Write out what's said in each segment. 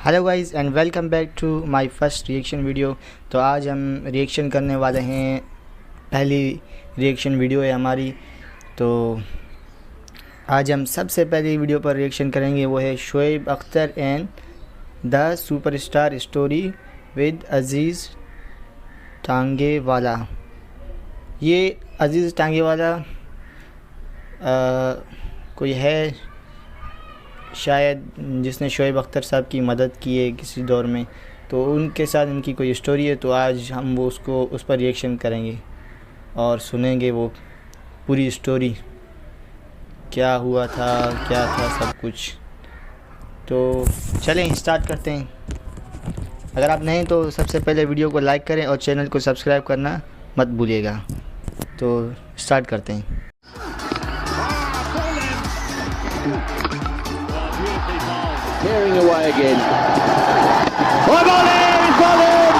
Hello guys and welcome back to my first reaction video. तो आज हम reaction करने वाले हैं, पहली रिएक्शन वीडियो है हमारी। तो आज हम सबसे पहली वीडियो पर रिएक्शन करेंगे, वो है Shoaib Akhtar and the superstar story with Aziz Tangewala. ये अजीज़ टांगेवाला कोई है शायद जिसने शोएब अख्तर साहब की मदद की है किसी दौर में, तो उनके साथ इनकी कोई स्टोरी है। तो आज हम वो उस पर रिएक्शन करेंगे और सुनेंगे वो पूरी स्टोरी, क्या हुआ था, क्या था सब कुछ। तो चलें स्टार्ट करते हैं। अगर आप नहीं तो सबसे पहले वीडियो को लाइक करें और चैनल को सब्सक्राइब करना मत भूलिएगा। तो स्टार्ट करते हैं। Tearing away again.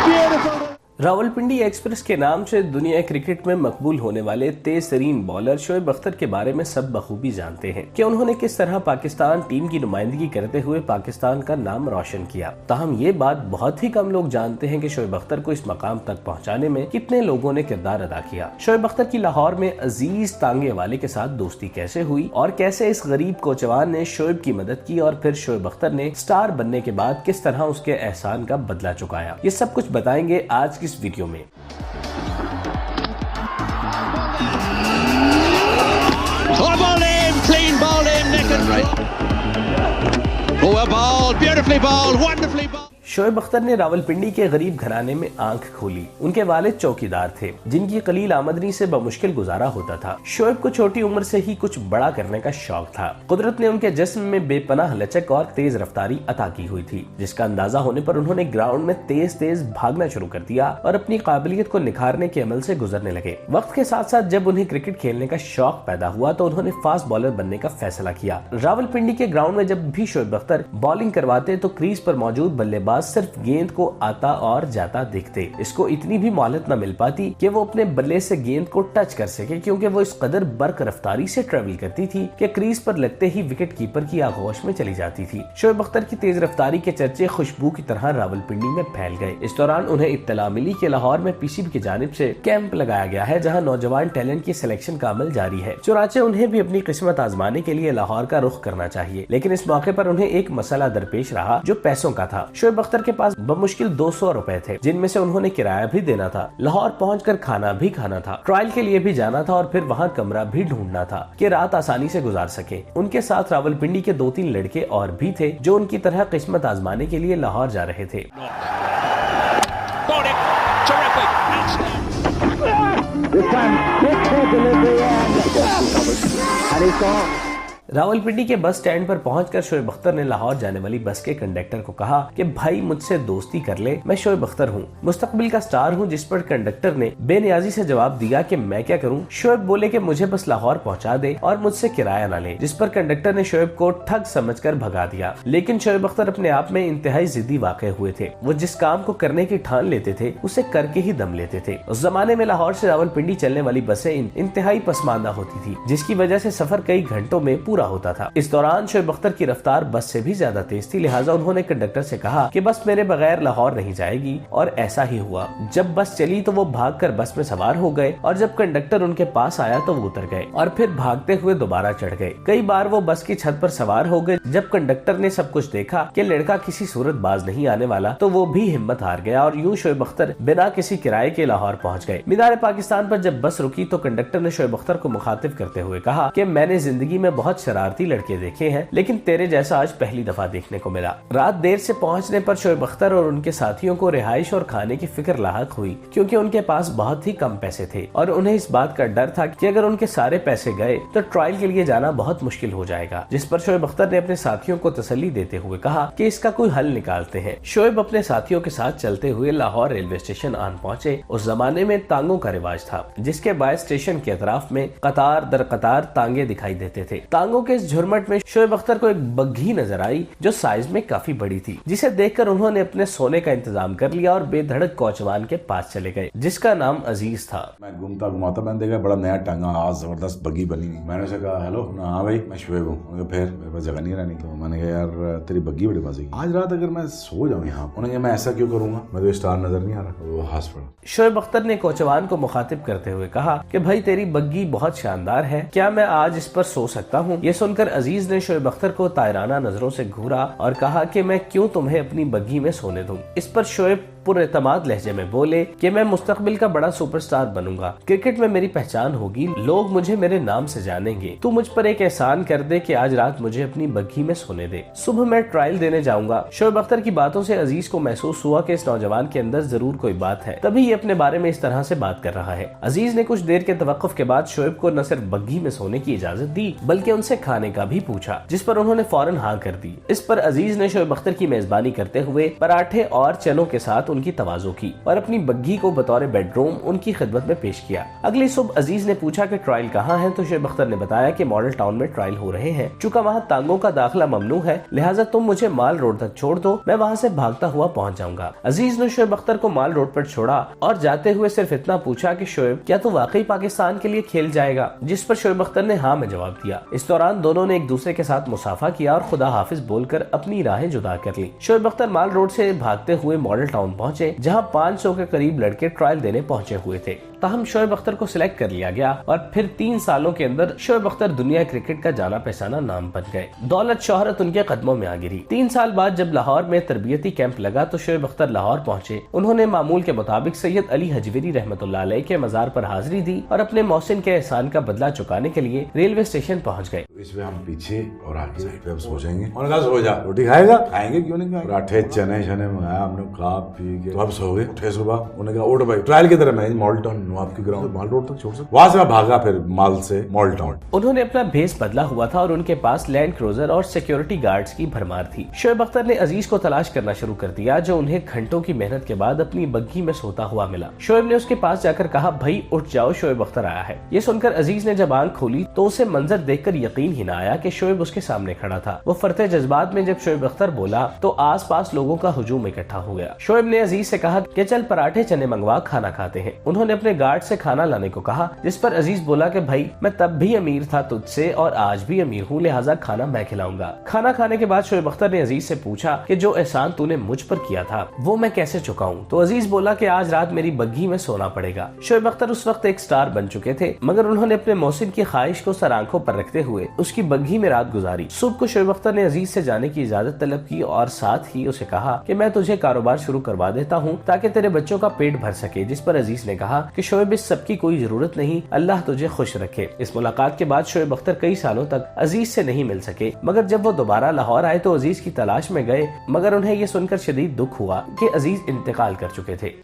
Beautiful. Rawalpindi express के नाम से दुनिया क्रिकेट में मकबूल होने वाले तेज तरीन बॉलर शोएब अख्तर के बारे में सब बखूबी जानते हैं कि उन्होंने किस तरह पाकिस्तान टीम की नुमाइंदगी करते हुए पाकिस्तान का नाम रोशन किया। ताहम ये बात बहुत ही कम लोग जानते हैं कि शोएब अख्तर को इस मकाम तक पहुंचाने में कितने लोगों ने किरदार अदा किया। शोएब अख्तर की लाहौर में अजीज तांगेवाले के साथ दोस्ती कैसे हुई और कैसे इस गरीब कोचवान ने शोएब की मदद की और फिर शोएब अख्तर ने स्टार बनने के बाद किस तरह उसके एहसान का बदला चुकाया, ये सब कुछ बताएंगे आज इस वीडियो में। शोएब अख्तर ने रावलपिंडी के गरीब घराने में आंख खोली। उनके वालिद चौकीदार थे जिनकी कलील आमदनी से बमुश्किल गुजारा होता था। शोएब को छोटी उम्र से ही कुछ बड़ा करने का शौक था। कुदरत ने उनके जिस्म में बेपनाह लचक और तेज रफ्तारी अता की हुई थी, जिसका अंदाजा होने पर उन्होंने ग्राउंड में तेज तेज भागना शुरू कर दिया और अपनी काबिलियत को निखारने के अमल से गुजरने लगे। वक्त के साथ साथ जब उन्हें क्रिकेट खेलने का शौक पैदा हुआ तो उन्होंने फास्ट बॉलर बनने का फैसला किया। रावलपिंडी के ग्राउंड में जब भी शोएब अख्तर बॉलिंग करवाते तो क्रीज पर मौजूद बल्लेबाज सिर्फ गेंद को आता और जाता देखते। इसको इतनी भी मोहलत न मिल पाती कि वो अपने बल्ले से गेंद को टच कर सके, क्योंकि वो इस कदर बर्क रफ्तारी से ट्रेवल करती थी कि क्रीज पर लगते ही विकेट कीपर की आगोश में चली जाती थी। शोएब अख्तर की तेज रफ्तारी के चर्चे खुशबू की तरह रावलपिंडी में फैल गए। इस दौरान उन्हें इत्तला मिली कि लाहौर में पीसीबी की जानिब से कैंप लगाया गया है, जहाँ नौजवान टैलेंट की सिलेक्शन का अमल जारी है। चुनाचे उन्हें भी अपनी किस्मत आजमाने के लिए लाहौर का रुख करना चाहिए, लेकिन इस मौके पर उन्हें एक मसला दरपेश रहा जो पैसों का था। शोएब अख्तर के पास बमुश्किल 200 रुपए थे, जिनमें से उन्होंने किराया भी देना था, लाहौर पहुंचकर खाना भी खाना था, ट्रायल के लिए भी जाना था और फिर वहां कमरा भी ढूंढना था कि रात आसानी से गुजार सके। उनके साथ रावलपिंडी के 2-3 लड़के और भी थे जो उनकी तरह किस्मत आजमाने के लिए लाहौर जा रहे थे। रावलपिंडी के बस स्टैंड पर पहुंचकर शोएब अख्तर ने लाहौर जाने वाली बस के कंडक्टर को कहा कि भाई मुझसे दोस्ती कर ले, मैं शोएब अख्तर हूं, मुस्तकबिल का स्टार हूं। जिस पर कंडक्टर ने बेनियाजी से जवाब दिया कि मैं क्या करूं। शोएब बोले कि मुझे बस लाहौर पहुंचा दे और मुझसे किराया न ले, जिस पर कंडक्टर ने शोएब को ठग समझकर भगा दिया। लेकिन शोएब अख्तर अपने आप में इंतहाई जिद्दी वाक़े हुए थे। वो जिस काम को करने की ठान लेते थे उसे करके ही दम लेते थे। उस जमाने में लाहौर से रावलपिंडी चलने वाली बसें इंतहाई पसमानदा होती थी, जिसकी वजह से सफर कई घंटों में पूरा होता था। इस दौरान शोएब अख्तर की रफ्तार बस से भी ज्यादा तेज थी, लिहाजा उन्होंने कंडक्टर से कहा कि बस मेरे बगैर लाहौर नहीं जाएगी, और ऐसा ही हुआ। जब बस चली तो वो भागकर बस में सवार हो गए और जब कंडक्टर उनके पास आया तो वो उतर गए और फिर भागते हुए दोबारा चढ़ गए। कई बार वो बस की छत पर सवार हो गए। जब कंडक्टर ने सब कुछ देखा कि लड़का किसी सूरत बाज नहीं आने वाला तो वो भी हिम्मत हार गया और यूं शोएब अख्तर बिना किसी किराए के लाहौर पहुंच गए। मीनार पाकिस्तान पर जब बस रुकी तो कंडक्टर ने शोएब अख्तर को मुखातिब करते हुए कहा कि मैंने जिंदगी में बहुत शरारती लड़के देखे हैं, लेकिन तेरे जैसा आज पहली दफा देखने को मिला। रात देर से पहुंचने पर शोएब अख्तर और उनके साथियों को रिहाइश और खाने की फिक्र लाहक हुई, क्योंकि उनके पास बहुत ही कम पैसे थे और उन्हें इस बात का डर था कि अगर उनके सारे पैसे गए तो ट्रायल के लिए जाना बहुत मुश्किल हो जाएगा। जिस पर शोएब अख्तर ने अपने साथियों को तसल्ली देते हुए कहा कि इसका कोई हल निकालते हैं। शोएब अपने साथियों के साथ चलते हुए लाहौर रेलवे स्टेशन आन पहुंचे। उस जमाने में तांगों का रिवाज था, जिसके बाद स्टेशन के अतराफ में कतार दर कतार तांगे दिखाई देते थे। तांगों लोगों के इस झुरमट में शोएब अख्तर को एक बग्घी नजर आई जो साइज में काफी बड़ी थी, जिसे देखकर उन्होंने अपने सोने का इंतजाम कर लिया और बेधड़क कोचवान के पास चले गए, जिसका नाम अजीज था। मैं घूमता घुमाता मैंने देखा बड़ा नया टांगा, आज जबरदस्त बग्घी बनी हुई। मैंने उसे कहा हेलो ना, हाँ भाई मैं शोएब हूँ। फिर मेरे पास जगह नहीं रहनी, तो मैंने कहा यार तेरी बग्घी बड़ी मजे की, आज रात अगर मैं सो जाऊँ यहाँ। उन्होंने कहा मैं ऐसा क्यों करूंगा, मैं तो स्टार नजर नहीं आ रहा। वो हंस पड़ा। शोएब अख्तर ने कोचवान को मुखातिब करते हुए कहा कि भाई तेरी बग्घी बहुत शानदार है, क्या मैं आज इस पर सो सकता हूँ? ये सुनकर अजीज ने शोएब अख्तर को तायराना नजरों से घूरा और कहा कि मैं क्यों तुम्हें अपनी बग्घी में सोने दूं। इस पर शोएब पुरएतमाद लहजे में बोले कि मैं मुस्तकबिल का बड़ा सुपरस्टार बनूंगा, क्रिकेट में मेरी पहचान होगी, लोग मुझे मेरे नाम से जानेंगे। तू मुझ पर एक एहसान कर दे कि आज रात मुझे अपनी बग्घी में सोने दे, सुबह मैं ट्रायल देने जाऊंगा। शोएब अख्तर की बातों से अजीज को महसूस हुआ कि इस नौजवान के अंदर जरूर कोई बात है, तभी ये अपने बारे में इस तरह से बात कर रहा है। अजीज ने कुछ देर के तवक्कुफ के बाद शोएब को न सिर्फ बग्घी में सोने की इजाजत दी बल्कि उनसे खाने का भी पूछा, जिस पर उन्होंने फौरन हाँ कर दी। इस पर अजीज ने शोएब अख्तर की मेजबानी करते हुए पराठे और चनों के साथ उनकी तवाज़ो की और अपनी बग्घी को बतौर बेडरूम उनकी खिदमत में पेश किया। अगली सुबह अजीज ने पूछा कि ट्रायल कहाँ है, तो शोएब अख्तर ने बताया कि मॉडल टाउन में ट्रायल हो रहे हैं। चूंकि वहाँ तांगों का दाखिला ममनू है, लिहाजा तुम मुझे माल रोड तक छोड़ दो, मैं वहाँ से भागता हुआ पहुँच जाऊंगा। अजीज ने शोएब अख्तर को माल रोड पर छोड़ा और जाते हुए सिर्फ इतना पूछा कि शोएब क्या तू वाकई पाकिस्तान के लिए खेल जाएगा, जिस पर शोएब अख्तर ने हाँ में जवाब दिया। इस दौरान दोनों ने एक दूसरे के साथ मुसाफा किया और खुदा हाफिज बोलकर अपनी राहें जुदा कर ली। शोएब अख्तर माल रोड से भागते हुए मॉडल टाउन पहुंचे, जहां 500 के करीब लड़के ट्रायल देने पहुंचे हुए थे। ताहम शोएब अख्तर को सिलेक्ट कर लिया गया और फिर 3 सालों के अंदर शोएब अख्तर दुनिया क्रिकेट का जाना पहचाना नाम बन गए। दौलत शोहरत उनके कदमों में आ गिरी। 3 साल बाद जब लाहौर में तरबियती कैंप लगा तो शोएब अख्तर लाहौर पहुंचे। उन्होंने मामूल के मुताबिक सैयद अली हजवीरी रहमतुल्लाह अलैह के मजार पर हाजिरी दी और अपने मोहसिन के एहसान का बदला चुकाने के लिए रेलवे स्टेशन पहुँच गए। इसमें हम पीछे और आगे साइड पे हम सो जाएंगे। उन्होंने कहा सो जा, रोटी खाएगा? खाएंगे, क्यों नहीं खाएंगे। पराठे चने शने मंगाया हमने, खा पी के तो अब सो गए। उठे सुबह, उन्होंने कहा उठ भाई ट्रायल की तरह मैं मॉल टाउन नवाब की ग्राउंड माल रोड तक छोड़ सकता। वहां से मैं भागा फिर माल से मॉल टाउन। उन्होंने अपना भेस बदला हुआ था और उनके पास लैंड क्रूजर और सिक्योरिटी गार्ड्स की भरमार थी। शोएब अख्तर ने अजीज को तलाश करना शुरू कर दिया, जो उन्हें घंटों की मेहनत के बाद अपनी बग्घी में सोता हुआ मिला। शोएब ने उसके पास जाकर कहा भाई उठ जाओ, शोएब अख्तर आया है। ये सुनकर अजीज ने जब आंख खोली तो उसे मंजर देखकर यकीन ही न आया कि शोएब उसके सामने खड़ा था। वो फरते जज्बात में जब शोएब अख्तर बोला तो आसपास लोगों का हुजूम इकट्ठा हो गया। शोएब ने अजीज से कहा कि चल पराठे चने मंगवा, खाना खाते हैं। उन्होंने अपने गार्ड से खाना लाने को कहा, जिस पर अजीज बोला कि भाई मैं तब भी अमीर था तुझसे और आज भी अमीर हूँ, लिहाजा खाना मैं खिलाऊंगा। खाना खाने के बाद शोएब अख्तर ने अजीज से पूछा कि जो एहसान तूने मुझ पर किया था वो मैं कैसे चुकाऊं? तो अजीज बोला कि आज रात मेरी बग्घी में सोना पड़ेगा। शोएब अख्तर उस वक्त एक स्टार बन चुके थे, मगर उन्होंने अपने मोहसिन की ख्वाहिश को सर आंखों पर रखते हुए उसकी बग्घी में रात गुजारी। सुबह को शोएब अख्तर ने अजीज से जाने की इजाजत तलब की और साथ ही उसे कहा कि मैं तुझे कारोबार शुरू करवा देता हूँ ताकि तेरे बच्चों का पेट भर सके, जिस पर अजीज ने कहा कि शोएब इस सब की कोई जरूरत नहीं, अल्लाह तुझे खुश रखे। इस मुलाकात के बाद शोएब अख्तर कई सालों तक अजीज से नहीं मिल सके, मगर जब वो दोबारा लाहौर आए तो अजीज की तलाश में गए, मगर उन्हें ये सुनकर शदीद दुख हुआ कि अजीज इंतकाल कर चुके थे।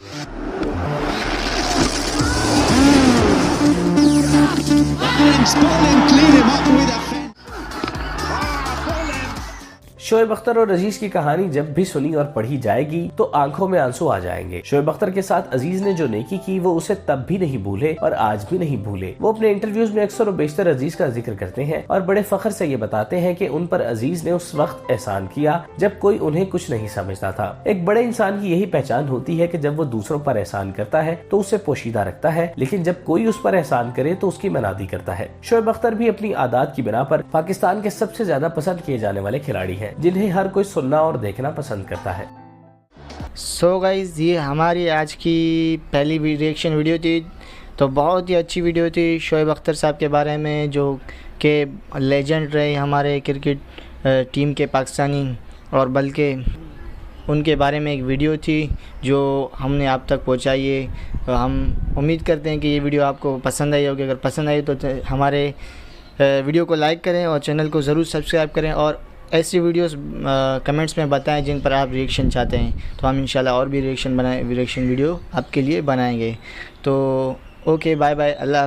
शोएब अख्तर और अजीज की कहानी जब भी सुनी और पढ़ी जाएगी तो आंखों में आंसू आ जाएंगे। शोएब अख्तर के साथ अजीज ने जो नेकी की वो उसे तब भी नहीं भूले और आज भी नहीं भूले। वो अपने इंटरव्यूज में अक्सर और बेशतर अजीज का जिक्र करते हैं और बड़े फख्र से ये बताते हैं कि उन पर अजीज ने उस वक्त एहसान किया जब कोई उन्हें कुछ नहीं समझता था। एक बड़े इंसान की यही पहचान होती है कि जब वो दूसरों पर एहसान करता है तो उसे पोशीदा रखता है, लेकिन जब कोई उस पर एहसान करे तो उसकी मनादी करता है। शोएब अख्तर भी अपनी आदत की बिना पर पाकिस्तान के सबसे ज्यादा पसंद किए जाने वाले खिलाड़ी हैं, जिन्हें हर कोई सुनना और देखना पसंद करता है। सो गाइज, ये हमारी आज की पहली रिएक्शन वीडियो थी। तो बहुत ही अच्छी वीडियो थी शोएब अख्तर साहब के बारे में, जो कि लेजेंड रहे हमारे क्रिकेट टीम के पाकिस्तानी, और बल्कि उनके बारे में एक वीडियो थी जो हमने आप तक पहुंचाई है। तो हम उम्मीद करते हैं कि ये वीडियो आपको पसंद आई होगी। अगर पसंद आई तो हमारे वीडियो को लाइक करें और चैनल को ज़रूर सब्सक्राइब करें, और ऐसी वीडियोस कमेंट्स में बताएं जिन पर आप रिएक्शन चाहते हैं, तो हम इंशाल्लाह और भी रिएक्शन वीडियो आपके लिए बनाएंगे। तो ओके, बाय बाय, अल्लाह।